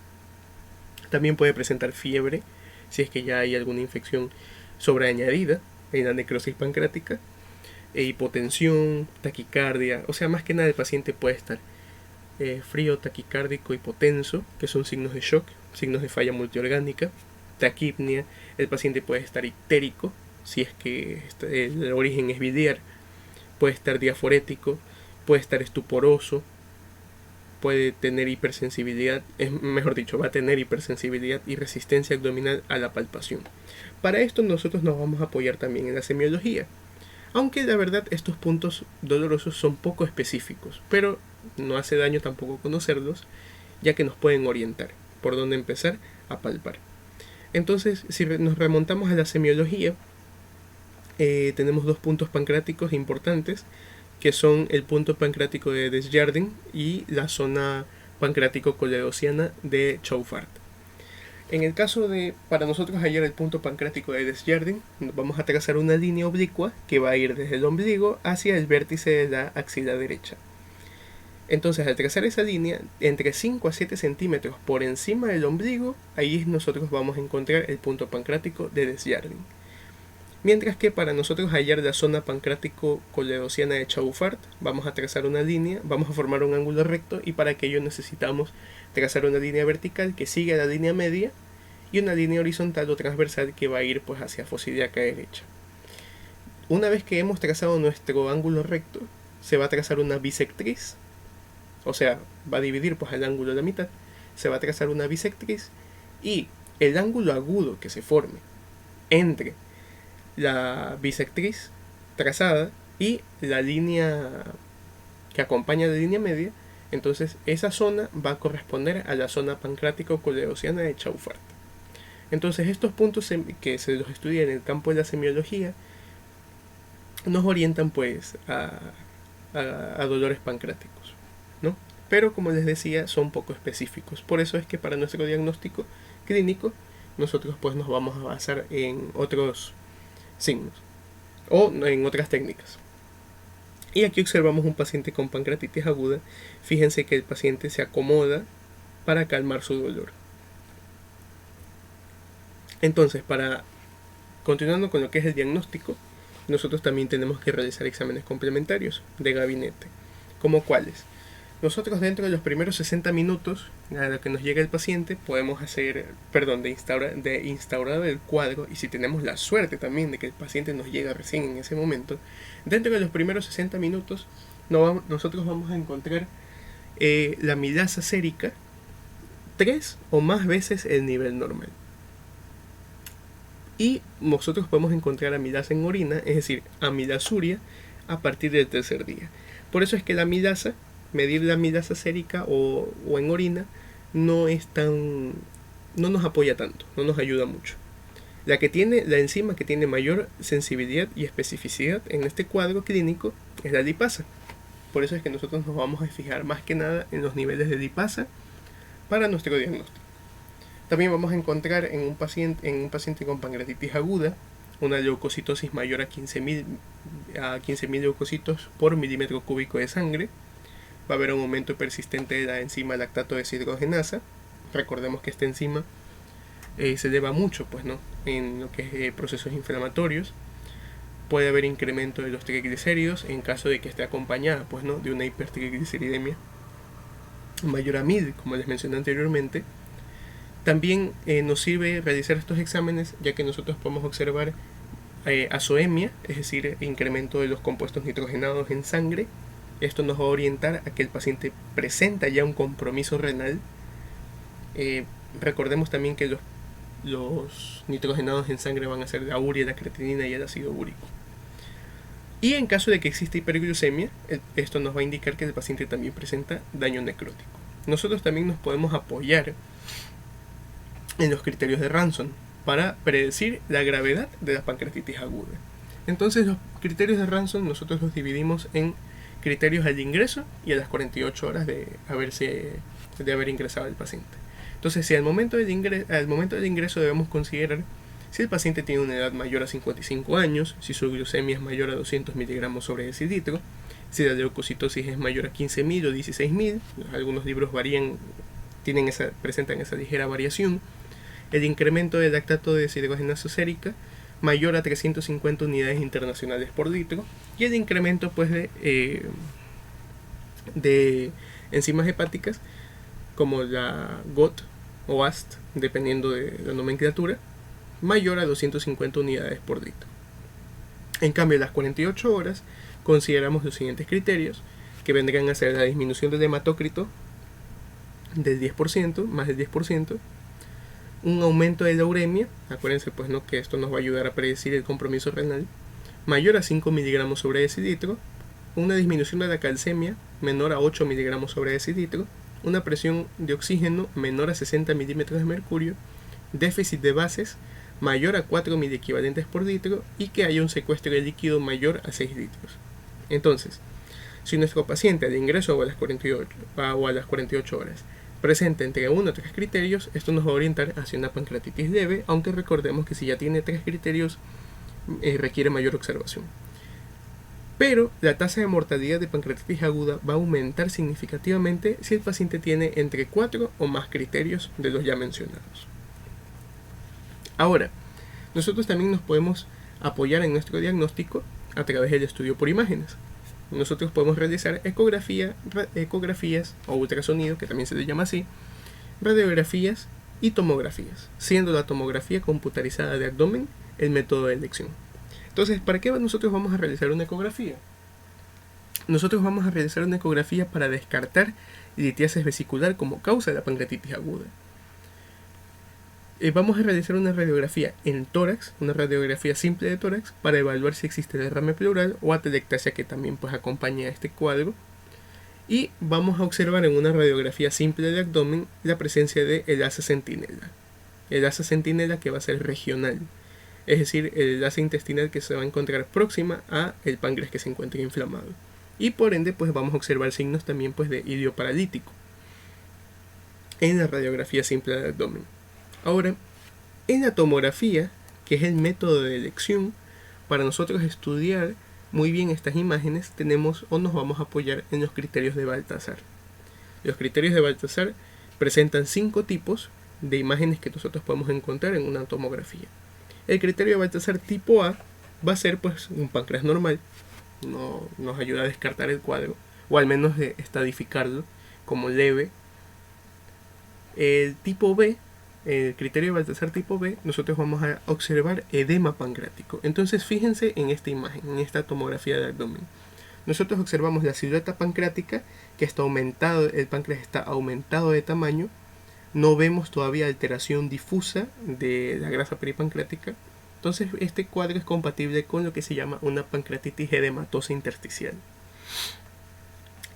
También puede presentar fiebre, si es que ya hay alguna infección sobreañadida en la necrosis pancreática, hipotensión, taquicardia, o sea, más que nada el paciente puede estar frío, taquicárdico, hipotenso, que son signos de shock, signos de falla multiorgánica, taquipnea, el paciente puede estar ictérico, si es que el origen es biliar, puede estar diaforético, puede estar estuporoso, puede tener hipersensibilidad, mejor dicho, va a tener hipersensibilidad y resistencia abdominal a la palpación. Para esto nosotros nos vamos a apoyar también en la semiología, aunque la verdad estos puntos dolorosos son poco específicos, pero no hace daño tampoco conocerlos, ya que nos pueden orientar por dónde empezar a palpar. Entonces, si nos remontamos a la semiología, tenemos dos puntos pancreáticos importantes, que son el punto pancreático de Desjardins y la zona pancreático-coledoziana de Chaufart. En el caso de, para nosotros hallar el punto pancreático de Desjardins, vamos a trazar una línea oblicua que va a ir desde el ombligo hacia el vértice de la axila derecha. Entonces, al trazar esa línea, entre 5 a 7 centímetros por encima del ombligo, ahí nosotros vamos a encontrar el punto pancreático de Desjardins. Mientras que para nosotros hallar la zona pancreático-coledoziana de Chaufart, vamos a trazar una línea, vamos a formar un ángulo recto, y para ello necesitamos trazar una línea vertical que sigue a la línea media y una línea horizontal o transversal que va a ir pues hacia fosa ilíaca derecha. Una vez que hemos trazado nuestro ángulo recto, se va a trazar una bisectriz, o sea, va a dividir pues el ángulo a la mitad, se va a trazar una bisectriz, y el ángulo agudo que se forme entre la bisectriz trazada y la línea que acompaña la línea media, entonces esa zona va a corresponder a la zona pancreático-coledoziana de Chaufart. Entonces estos puntos que se los estudia en el campo de la semiología nos orientan pues a dolores pancreáticos, ¿no? Pero como les decía, son poco específicos. Por eso es que para nuestro diagnóstico clínico nosotros pues nos vamos a basar en otros signos o en otras técnicas. Y aquí observamos un paciente con pancreatitis aguda. Fíjense que el paciente se acomoda para calmar su dolor. Entonces, continuando con lo que es el diagnóstico, nosotros también tenemos que realizar exámenes complementarios de gabinete. ¿Como cuáles? Nosotros dentro de los primeros 60 minutos a lo que nos llega el paciente podemos de instaurar el cuadro, y si tenemos la suerte también de que el paciente nos llega recién en ese momento, dentro de los primeros 60 minutos nosotros vamos a encontrar la amilasa sérica 3 o más veces el nivel normal. Y nosotros podemos encontrar amilasa en orina, es decir, amilasuria, a partir del tercer día. Por eso es que medir la amilasa sérica o en orina no nos apoya tanto, no nos ayuda mucho. La enzima que tiene mayor sensibilidad y especificidad en este cuadro clínico es la lipasa. Por eso es que nosotros nos vamos a fijar más que nada en los niveles de lipasa para nuestro diagnóstico. También vamos a encontrar en un paciente con pancreatitis aguda una leucocitosis mayor a 15.000 leucocitos por milímetro cúbico de sangre. Va a haber un aumento persistente de la enzima lactato deshidrogenasa. Recordemos que esta enzima se eleva mucho en lo que es procesos inflamatorios. puede haber incremento de los triglicéridos en caso de que esté acompañada pues, ¿no? de una hipertrigliceridemia mayor a 1000, como les mencioné anteriormente. También nos sirve realizar estos exámenes, ya que nosotros podemos observar azoemia, es decir, incremento de los compuestos nitrogenados en sangre. Esto nos va a orientar a que el paciente presenta ya un compromiso renal. Recordemos también que los nitrogenados en sangre van a ser la urea, la creatinina y el ácido úrico. Y en caso de que exista hiperglucemia, esto nos va a indicar que el paciente también presenta daño necrótico. Nosotros también nos podemos apoyar en los criterios de Ranson para predecir la gravedad de la pancreatitis aguda. Entonces los criterios de Ranson nosotros los dividimos en criterios al ingreso y a las 48 horas de haber ingresado el paciente. Entonces, si al momento del ingreso debemos considerar si el paciente tiene una edad mayor a 55 años, si su glucemia es mayor a 200 miligramos sobre decilitro, si la leucocitosis es mayor a 15.000 o 16.000, algunos libros presentan esa ligera variación, el incremento del lactato de deshidrogenasa sérica mayor a 350 unidades internacionales por litro, y el incremento pues de enzimas hepáticas como la GOT o AST, dependiendo de la nomenclatura, mayor a 250 unidades por litro. En cambio, a las 48 horas consideramos los siguientes criterios, que vendrían a ser la disminución del hematócrito del 10%, más del 10%, un aumento de la uremia, acuérdense pues no que esto nos va a ayudar a predecir el compromiso renal, mayor a 5 miligramos sobre decilitro, una disminución de la calcemia menor a 8 miligramos sobre decilitro, una presión de oxígeno menor a 60 milímetros de mercurio, déficit de bases mayor a 4 miliequivalentes por litro y que haya un secuestro de líquido mayor a 6 litros. Entonces, si nuestro paciente al ingreso o a las 48 horas presenta entre 1 o 3 criterios, esto nos va a orientar hacia una pancreatitis leve, aunque recordemos que si ya tiene 3 criterios requiere mayor observación. Pero la tasa de mortalidad de pancreatitis aguda va a aumentar significativamente si el paciente tiene entre 4 o más criterios de los ya mencionados. Ahora, nosotros también nos podemos apoyar en nuestro diagnóstico a través del estudio por imágenes. Nosotros podemos realizar ecografías o ultrasonido, que también se le llama así, radiografías y tomografías, siendo la tomografía computarizada de abdomen el método de elección. Entonces, ¿para qué nosotros vamos a realizar una ecografía? Nosotros vamos a realizar una ecografía para descartar litiasis vesicular como causa de la pancreatitis aguda. Vamos a realizar una radiografía en tórax, una radiografía simple de tórax, para evaluar si existe derrame pleural o atelectasia, que también pues acompaña a este cuadro. Y vamos a observar en una radiografía simple de abdomen la presencia de el asa centinela. El asa centinela que va a ser regional, es decir, el asa intestinal que se va a encontrar próxima a el páncreas que se encuentra inflamado. Y por ende pues vamos a observar signos también pues de idioparalítico en la radiografía simple de abdomen. Ahora, en la tomografía, que es el método de elección, para nosotros estudiar muy bien estas imágenes, tenemos o nos vamos a apoyar en los criterios de Baltasar. Los criterios de Baltasar presentan 5 tipos de imágenes que nosotros podemos encontrar en una tomografía. El criterio de Baltasar tipo A va a ser pues un páncreas normal, nos ayuda a descartar el cuadro, o al menos de estadificarlo como leve. El tipo B, el criterio de Baltasar tipo B, nosotros vamos a observar edema pancreático. Entonces fíjense en esta imagen, en esta tomografía del abdomen. Nosotros observamos la silueta pancreática que está aumentado, el páncreas está aumentado de tamaño. No vemos todavía alteración difusa de la grasa peripancreática. Entonces este cuadro es compatible con lo que se llama una pancreatitis edematosa intersticial.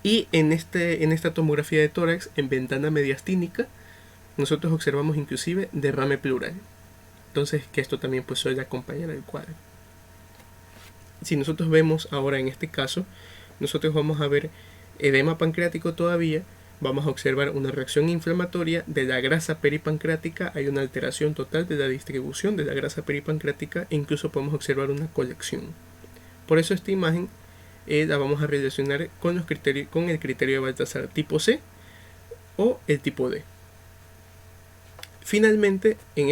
Y en esta tomografía de tórax, en ventana mediastínica, nosotros observamos inclusive derrame pleural. Entonces, que esto también pues suele acompañar el cuadro. Si nosotros vemos ahora en este caso, nosotros vamos a ver edema pancreático todavía, vamos a observar una reacción inflamatoria de la grasa peripancreática, hay una alteración total de la distribución de la grasa peripancreática e incluso podemos observar una colección. Por eso esta imagen la vamos a relacionar con el criterio de Baltasar tipo C o el tipo D. Finalmente, en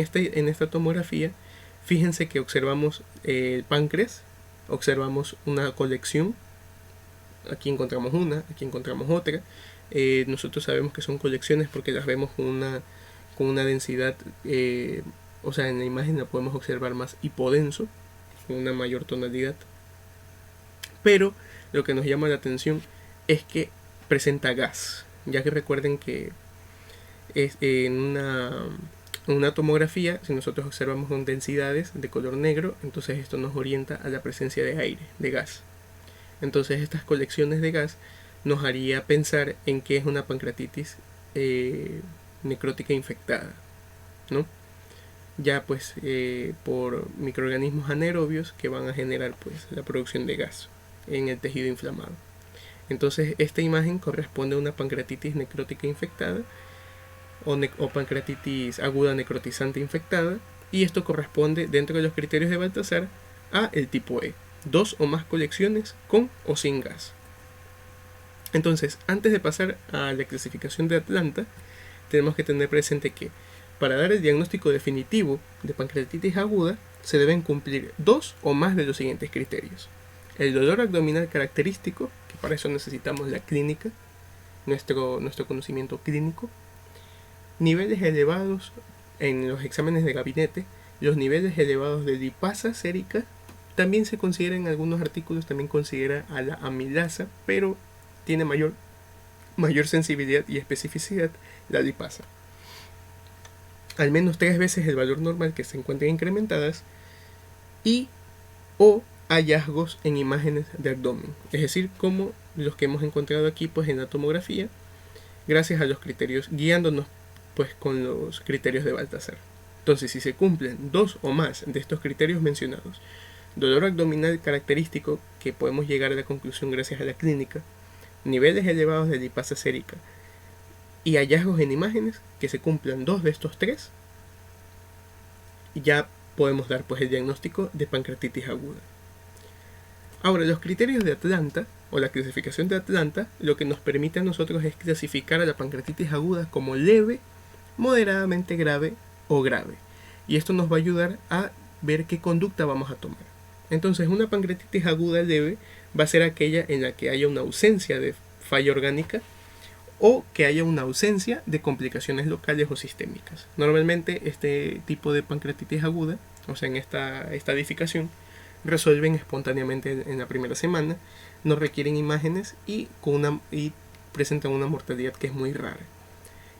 esta tomografía, fíjense que observamos el páncreas observamos una colección, aquí encontramos una, aquí encontramos otra. Nosotros sabemos que son colecciones porque las vemos con una densidad, o sea, en la imagen la podemos observar más hipodenso, con una mayor tonalidad. Pero lo que nos llama la atención es que presenta gas, ya que recuerden que es en una tomografía, si nosotros observamos con densidades de color negro, entonces esto nos orienta a la presencia de aire, de gas. Entonces estas colecciones de gas nos haría pensar en que es una pancreatitis necrótica infectada, ¿no? Ya pues por microorganismos anaerobios que van a generar pues la producción de gas en el tejido inflamado. Entonces esta imagen corresponde a una pancreatitis necrótica infectada o pancreatitis aguda necrotizante infectada, y esto corresponde dentro de los criterios de Baltasar a el tipo E, 2 o más colecciones con o sin gas. Entonces, antes de pasar a la clasificación de Atlanta, tenemos que tener presente que para dar el diagnóstico definitivo de pancreatitis aguda se deben cumplir 2 o más de los siguientes criterios: el dolor abdominal característico, que para eso necesitamos la clínica, nuestro conocimiento clínico, niveles elevados en los exámenes de gabinete, los niveles elevados de lipasa sérica. También se considera en algunos artículos, también considera a la amilasa, pero tiene mayor sensibilidad y especificidad la lipasa. Al menos 3 veces el valor normal que se encuentren incrementadas, y o hallazgos en imágenes de abdomen, es decir, como los que hemos encontrado aquí pues en la tomografía, gracias a los criterios, guiándonos pues con los criterios de Baltasar. Entonces, si se cumplen 2 o más de estos criterios mencionados, dolor abdominal característico, que podemos llegar a la conclusión gracias a la clínica, niveles elevados de lipasa sérica y hallazgos en imágenes, que se cumplan 2 de estos 3, ya podemos dar pues el diagnóstico de pancreatitis aguda. Ahora, los criterios de Atlanta o la clasificación de Atlanta lo que nos permite a nosotros es clasificar a la pancreatitis aguda como leve, moderadamente grave o grave, y esto nos va a ayudar a ver qué conducta vamos a tomar. Entonces, una pancreatitis aguda leve va a ser aquella en la que haya una ausencia de falla orgánica o que haya una ausencia de complicaciones locales o sistémicas. Normalmente este tipo de pancreatitis aguda, o sea en esta estadificación, resuelven espontáneamente en la primera semana, no requieren imágenes y presentan una mortalidad que es muy rara.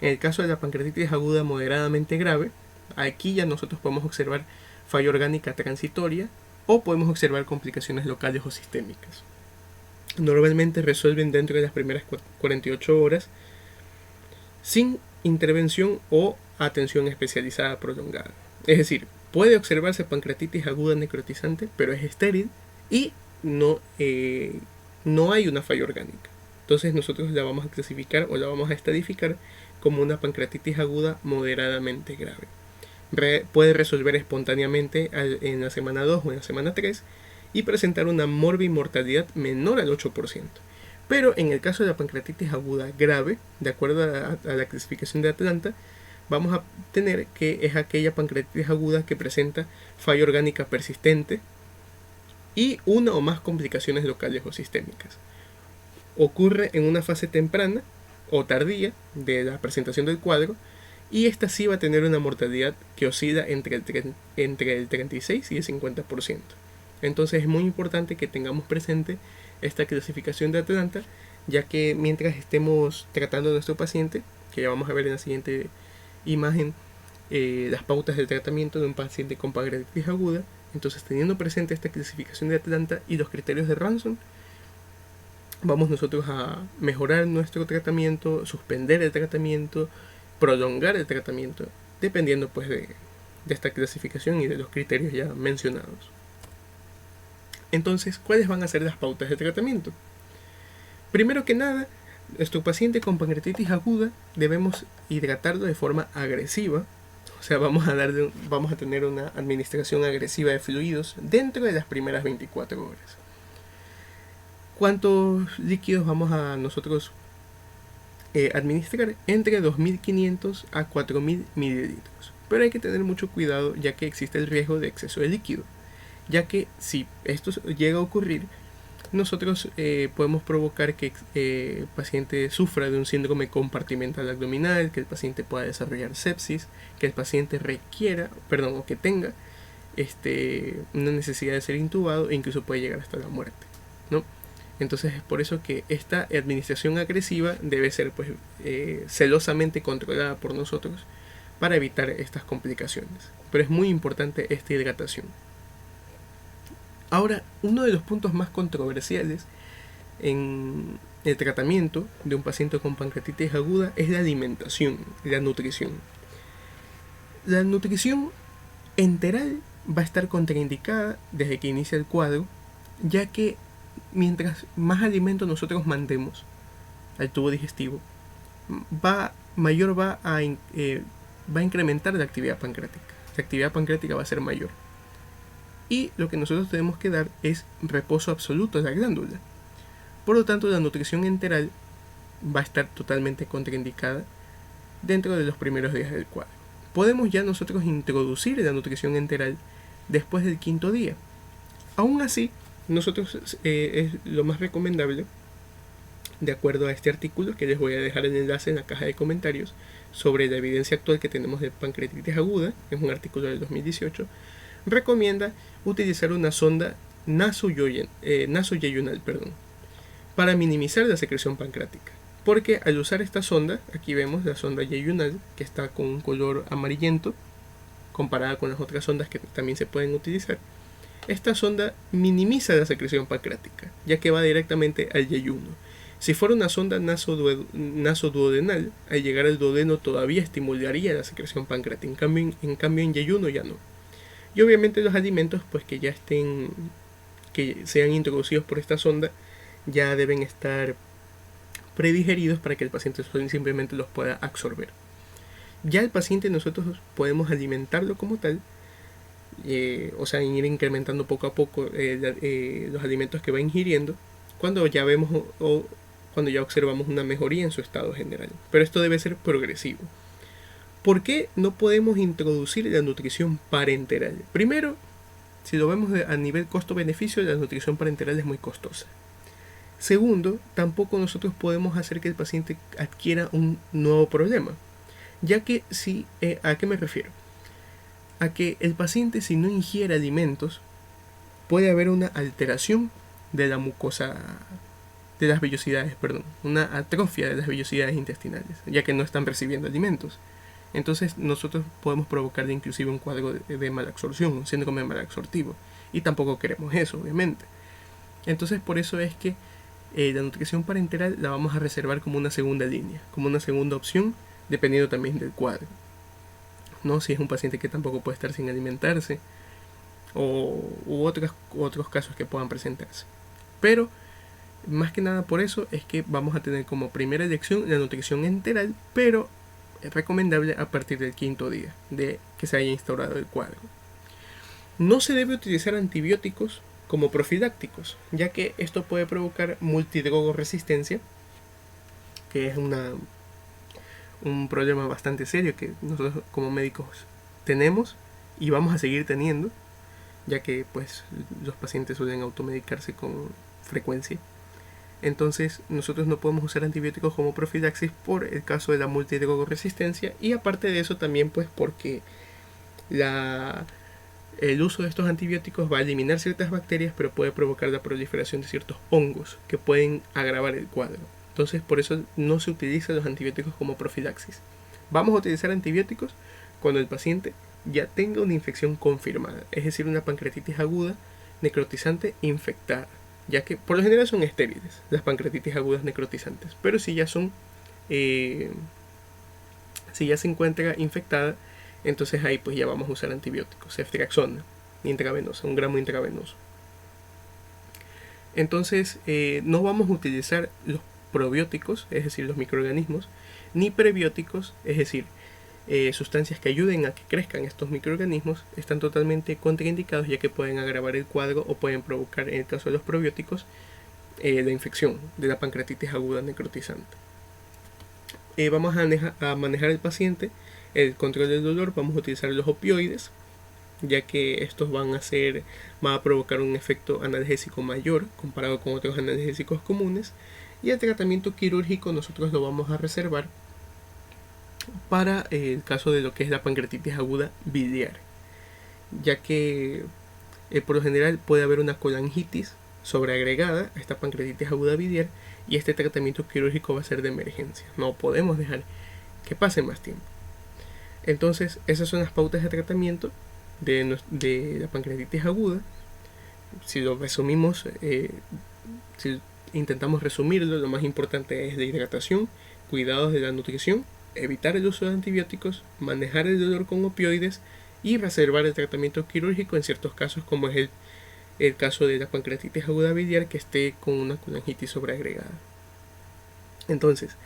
En el caso de la pancreatitis aguda moderadamente grave, aquí ya nosotros podemos observar falla orgánica transitoria o podemos observar complicaciones locales o sistémicas. Normalmente resuelven dentro de las primeras 48 horas sin intervención o atención especializada prolongada. Es decir, puede observarse pancreatitis aguda necrotizante, pero es estéril y no hay una falla orgánica. Entonces nosotros la vamos a clasificar o la vamos a estadificar como una pancreatitis aguda moderadamente grave. Puede resolver espontáneamente en la semana 2 o en la semana 3 y presentar una morbimortalidad menor al 8%. Pero en el caso de la pancreatitis aguda grave, de acuerdo a la clasificación de Atlanta, vamos a tener que es aquella pancreatitis aguda que presenta falla orgánica persistente y una o más complicaciones locales o sistémicas. Ocurre en una fase temprana o tardía de la presentación del cuadro, y esta sí va a tener una mortalidad que oscila entre el 36 y el 50%. Entonces es muy importante que tengamos presente esta clasificación de Atlanta, ya que mientras estemos tratando a nuestro paciente, que ya vamos a ver en la siguiente imagen, las pautas del tratamiento de un paciente con pancreatitis aguda, entonces teniendo presente esta clasificación de Atlanta y los criterios de Ranson, vamos nosotros a mejorar nuestro tratamiento, suspender el tratamiento, prolongar el tratamiento, dependiendo pues de esta clasificación y de los criterios ya mencionados. Entonces, ¿cuáles van a ser las pautas de tratamiento? Primero que nada, nuestro paciente con pancreatitis aguda debemos hidratarlo de forma agresiva, o sea, vamos a tener una administración agresiva de fluidos dentro de las primeras 24 horas. ¿Cuántos líquidos vamos a nosotros administrar? Entre 2.500 a 4.000 mililitros. Pero hay que tener mucho cuidado, ya que existe el riesgo de exceso de líquido. ya que si esto llega a ocurrir, nosotros podemos provocar que el paciente sufra de un síndrome compartimental abdominal, que el paciente pueda desarrollar sepsis, que el paciente o que tenga una necesidad de ser intubado e incluso puede llegar hasta la muerte, ¿no? Entonces es por eso que esta administración agresiva debe ser pues celosamente controlada por nosotros para evitar estas complicaciones. Pero es muy importante esta hidratación. Ahora, uno de los puntos más controversiales en el tratamiento de un paciente con pancreatitis aguda es la alimentación, la nutrición. La nutrición enteral va a estar contraindicada desde que inicia el cuadro, ya que mientras más alimento nosotros mandemos al tubo digestivo, va a incrementar la actividad pancreática. La actividad pancreática va a ser mayor. Y lo que nosotros tenemos que dar es reposo absoluto a la glándula. Por lo tanto, la nutrición enteral va a estar totalmente contraindicada dentro de los primeros días del cuadro. Podemos ya nosotros introducir la nutrición enteral después del 5.º día. Aún así, nosotros es lo más recomendable, de acuerdo a este artículo, que les voy a dejar el enlace en la caja de comentarios, sobre la evidencia actual que tenemos de pancreatitis aguda, es un artículo del 2018, recomienda utilizar una sonda nasoyeyunal, para minimizar la secreción pancreática. Porque al usar esta sonda, aquí vemos la sonda yeyunal, que está con un color amarillento, comparada con las otras sondas que también se pueden utilizar, esta sonda minimiza la secreción pancreática, ya que va directamente al yeyuno. Si fuera una sonda nasoduodenal, al llegar al duodeno todavía estimularía la secreción pancreática, en cambio en yeyuno ya no. Y obviamente los alimentos pues que sean introducidos por esta sonda ya deben estar predigeridos para que el paciente simplemente los pueda absorber. Ya el paciente nosotros podemos alimentarlo como tal, ir incrementando poco a poco los alimentos que va ingiriendo cuando ya vemos cuando ya observamos una mejoría en su estado general. Pero esto debe ser progresivo. ¿Por qué no podemos introducir la nutrición parenteral? Primero, si lo vemos a nivel costo-beneficio, la nutrición parenteral es muy costosa. Segundo, tampoco nosotros podemos hacer que el paciente adquiera un nuevo problema. Ya que ¿a qué me refiero? A que el paciente, si no ingiere alimentos, puede haber una alteración de la mucosa, de las vellosidades, una atrofia de las vellosidades intestinales, ya que no están recibiendo alimentos. Entonces nosotros podemos provocarle inclusive un cuadro de malabsorción, un síndrome malabsortivo, y tampoco queremos eso, obviamente. Entonces por eso es que la nutrición parenteral la vamos a reservar como una segunda línea, como una segunda opción, dependiendo también del cuadro, ¿no? Si es un paciente que tampoco puede estar sin alimentarse, u otros casos que puedan presentarse. Pero más que nada por eso es que vamos a tener como primera elección la nutrición enteral, pero es recomendable a partir del 5.º día de que se haya instaurado el cuadro. No se debe utilizar antibióticos como profilácticos, ya que esto puede provocar multidrogoresistencia, que es un problema bastante serio que nosotros como médicos tenemos y vamos a seguir teniendo, ya que pues los pacientes suelen automedicarse con frecuencia. Entonces nosotros no podemos usar antibióticos como profilaxis por el caso de la multidrogoresistencia, y aparte de eso también pues porque el uso de estos antibióticos va a eliminar ciertas bacterias, pero puede provocar la proliferación de ciertos hongos que pueden agravar el cuadro. Entonces por eso no se utilizan los antibióticos como profilaxis. Vamos a utilizar antibióticos cuando el paciente ya tenga una infección confirmada, es decir, una pancreatitis aguda necrotizante infectada, ya que por lo general son estériles las pancreatitis agudas necrotizantes, pero si ya se encuentra infectada, entonces ahí pues ya vamos a usar antibióticos, ceftriaxona intravenosa, 1 gramo intravenoso. Entonces no vamos a utilizar los probióticos, es decir, los microorganismos, ni prebióticos, es decir, sustancias que ayuden a que crezcan estos microorganismos, están totalmente contraindicados, ya que pueden agravar el cuadro o pueden provocar, en el caso de los probióticos, la infección de la pancreatitis aguda necrotizante. Vamos a manejar al paciente, el control del dolor, vamos a utilizar los opioides, ya que estos van a provocar un efecto analgésico mayor comparado con otros analgésicos comunes, y el tratamiento quirúrgico nosotros lo vamos a reservar para el caso de lo que es la pancreatitis aguda biliar, ya que por lo general puede haber una colangitis sobreagregada a esta pancreatitis aguda biliar, y este tratamiento quirúrgico va a ser de emergencia. No podemos dejar que pase más tiempo. Entonces, esas son las pautas de tratamiento de la pancreatitis aguda. Si lo resumimos, si intentamos resumirlo, lo más importante es la hidratación, cuidados de la nutrición, evitar el uso de antibióticos, manejar el dolor con opioides y reservar el tratamiento quirúrgico en ciertos casos, como es el caso de la pancreatitis aguda biliar que esté con una colangitis sobreagregada. Entonces,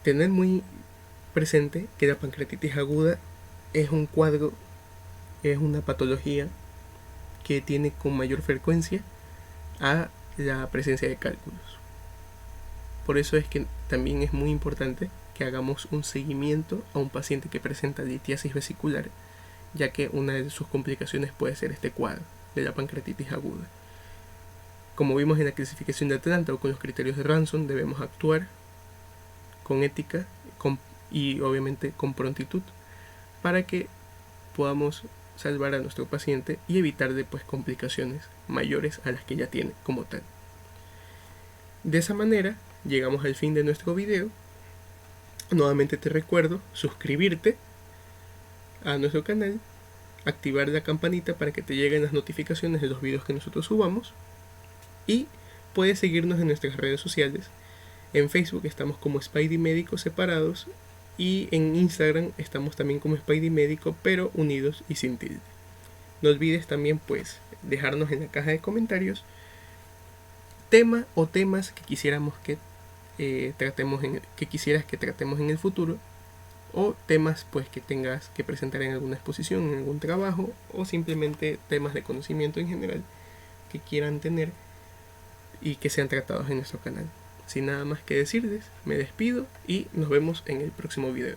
tener muy presente que la pancreatitis aguda es un cuadro, es una patología que tiene con mayor frecuencia a la presencia de cálculos. Por eso es que también es muy importante que hagamos un seguimiento a un paciente que presenta litiasis vesicular, ya que una de sus complicaciones puede ser este cuadro de la pancreatitis aguda. Como vimos en la clasificación de Atlanta o con los criterios de Ranson, debemos actuar con ética y obviamente con prontitud para que podamos salvar a nuestro paciente y evitar después complicaciones mayores a las que ya tiene como tal. De esa manera llegamos al fin de nuestro video. Nuevamente te recuerdo suscribirte a nuestro canal, activar la campanita para que te lleguen las notificaciones de los videos que nosotros subamos, y puedes seguirnos en nuestras redes sociales. En Facebook estamos como Spidey Médico separados, y en Instagram estamos también como Spidey Médico pero unidos y sin tilde. No olvides también pues dejarnos en la caja de comentarios tema o temas que quisiéramos que quisieras que tratemos en el futuro, o temas pues que tengas que presentar en alguna exposición, en algún trabajo, o simplemente temas de conocimiento en general que quieran tener y que sean tratados en nuestro canal. Sin nada más que decirles, me despido y nos vemos en el próximo video.